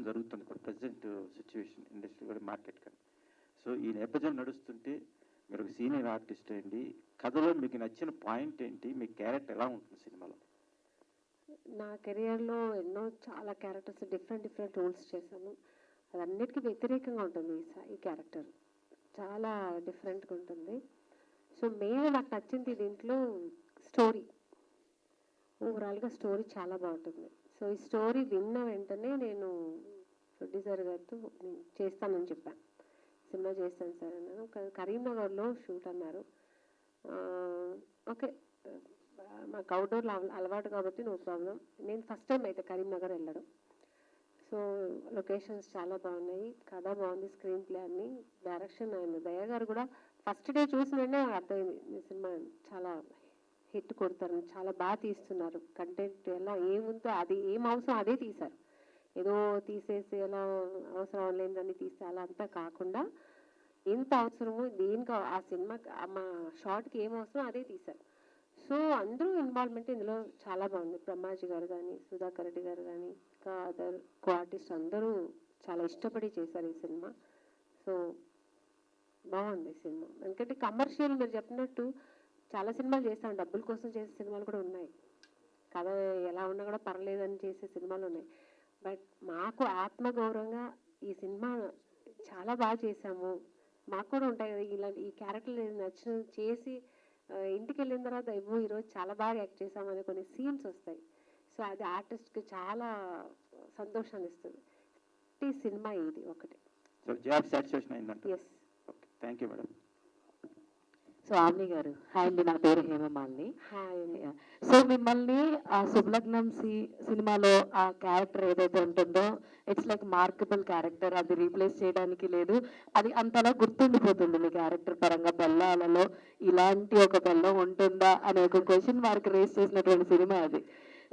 జరుగుతుంది ఇప్పుడు present situation industry కూడా మార్కెట్ కానీ. సో ఈ నేపథ్యం నడుస్తుంటే మీరు ఒక సీనియర్ ఆర్టిస్ట్ అండి, కథలో మీకు నచ్చిన పాయింట్ ఏంటి, మీ క్యారెక్టర్ ఎలా ఉంటుంది సినిమాలో? నా కెరియర్లో ఎన్నో చాలా క్యారెక్టర్స్ డిఫరెంట్ రోల్స్ చేశాను. అదన్నిటికీ వ్యతిరేకంగా ఉంటుంది ఈ క్యారెక్టర్. చాలా డిఫరెంట్గా ఉంటుంది. సో మెయిన్ నాకు నచ్చింది దీంట్లో స్టోరీ. ఓవరాల్గా స్టోరీ చాలా బాగుంటుంది. సో ఈ స్టోరీ విన్న వెంటనే నేను ప్రొడ్యూసర్ గారితో నేను చేస్తానని చెప్పాను. సినిమా చేస్తాను సార్ అన్నాను. కరీంనగర్లో షూట్ అన్నారు. ఓకే, మాకు అవుట్డోర్లో అలవాటు కాబట్టి నో ప్రాబ్లం. నేను ఫస్ట్ టైం అయితే కరీంనగర్ వెళ్ళడం. సో లొకేషన్స్ చాలా బాగున్నాయి, కథ బాగుంది, స్క్రీన్ ప్లే అన్ని, డైరెక్షన్ ఆయన దయ గారు కూడా ఫస్ట్ డే చూసిన వెంటనే అర్థమైంది ఈ సినిమా చాలా హిట్ కొడతారు, చాలా బాగా తీస్తున్నారు. కంటెంట్ ఎలా ఏముందో అది ఏం అవసరం అదే తీశారు. ఏదో తీసేసి ఎలా అవసరం లేదని తీస్తే అలా అంతా కాకుండా ఎంత అవసరమో దేనికి ఆ సినిమా మా షార్ట్కి ఏం అవసరం అదే తీశారు. సో అందరూ ఇన్వాల్వ్మెంట్ ఇందులో చాలా బాగుంది. బ్రహ్మాజీ గారు కానీ, సుధాకర్ రెడ్డి గారు కానీ, ఇంకా అదర్ కో ఆర్టిస్ట్ అందరూ చాలా ఇష్టపడి చేశారు ఈ సినిమా. సో బాగుంది సినిమా. ఎందుకంటే కమర్షియల్ మీరు చెప్పినట్టు చాలా సినిమాలు చేస్తాం, డబ్బుల కోసం చేసే సినిమాలు కూడా ఉన్నాయి, కథ ఎలా ఉన్నా కూడా పర్లేదని చేసే సినిమాలు ఉన్నాయి. బట్ మాకు ఆత్మగౌరవంగా ఈ సినిమా చాలా బాగా చేసాము, మాకు కూడా ఉంటాయి కదా ఇలాంటి ఈ క్యారెక్టర్లు నచ్చిన చేసి ఇంటికి వెళ్ళిన తర్వాత ఈరోజు చాలా బాగా యాక్ట్ చేసామని కొన్ని సీన్స్ వస్తాయి. సో అది ఆర్టిస్ట్కి చాలా సంతోషాన్ని ఇస్తుంది. ఈ సినిమా ఇది ఒకటి. సో జాబ్ సాటిస్ఫాక్షన్ అయిందంట. Yes. Okay, thank you madam. So Aamani గారు, హాయ్ అండి, నా పేరు హేమమాలిని. హాయ్. సో మిమ్మల్ని ఆ శుభలగ్నం సినిమాలో ఆ క్యారెక్టర్ ఏదైతే ఉంటుందో ఇట్స్ లైక్ మార్కబుల్ క్యారెక్టర్, అది రీప్లేస్ చేయడానికి లేదు, అది అంతలా గుర్తుండిపోతుంది మీ క్యారెక్టర్ పరంగా. బెల్లాలలో ఇలాంటి ఒక బెల్లం ఉంటుందా అనే ఒక క్వశ్చన్ మార్క్ రేస్ చేసినటువంటి సినిమా అది.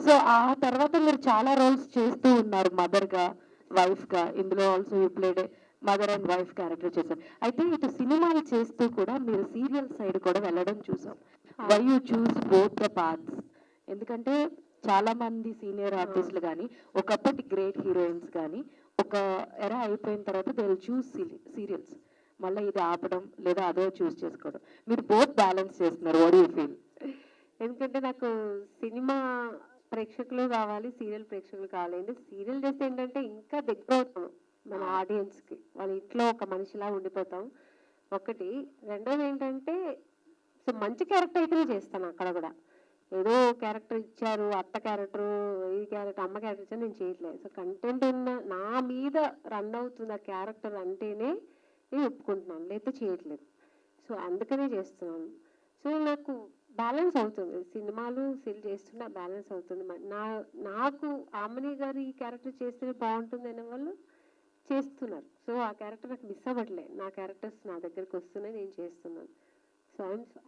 సో ఆ తర్వాత మీరు చాలా రోల్స్ చేస్తూ ఉన్నారు, మదర్గా, వైఫ్గా. ఇందులో also you played mother and wife character చేశారు. అయితే ఇటు సినిమాలు చేస్తూ కూడా మీరు సీరియల్ సైడ్ కూడా వెళ్ళడం చూసాం. Why you choose both the parts? ఎందుకంటే చాలా మంది సీనియర్ ఆర్టిస్టులు కానీ, ఒకప్పటి గ్రేట్ హీరోయిన్స్ కానీ ఒక ఎరా అయిపోయిన తర్వాత దే విల్ చూస్ సీరియల్స్, మళ్ళీ ఇది ఆపడం లేదా అదే చూస్ చేసుకోవడం. మీరు బోత్ బ్యాలెన్స్ చేస్తున్నారు. What you feel? ఎందుకంటే నాకు సినిమా ప్రేక్షకులు కావాలి, సీరియల్ ప్రేక్షకులు కావాలి. అంటే సీరియల్ చేస్తే ఏంటంటే ఇంకా దగ్గర అవుతాం మన ఆడియన్స్కి, వాళ్ళ ఇంట్లో ఒక మనిషిలా ఉండిపోతాం ఒకటి. రెండోది ఏంటంటే సో మంచి క్యారెక్టర్ అయితేనే చేస్తాను అక్కడ కూడా. ఏదో క్యారెక్టర్ ఇచ్చారు, అత్త క్యారెక్టర్, ఈ క్యారెక్టర్, అమ్మ క్యారెక్టర్ ఇచ్చారు, నేను చేయట్లేదు. సో కంటెంట్ ఉన్న నా మీద రన్ అవుతున్న క్యారెక్టర్ అంటేనే నేను ఒప్పుకుంటున్నాను, లేకపోతే చేయట్లేదు. సో అందుకనే చేస్తున్నాను. సో నాకు బ్యాలెన్స్ అవుతుంది, సినిమాలు సెల్ చేస్తున్నా బ్యాలెన్స్ అవుతుంది. నాకు ఆమని గారు ఈ క్యారెక్టర్ చేస్తే బాగుంటుంది అనే వాళ్ళు చేస్తున్నారు. సో ఆ క్యారెక్టర్ నాకు మిస్ అవ్వట్లేదు, నా క్యారెక్టర్స్ నా దగ్గరికి వస్తున్నాయి, నేను చేస్తున్నాను. సో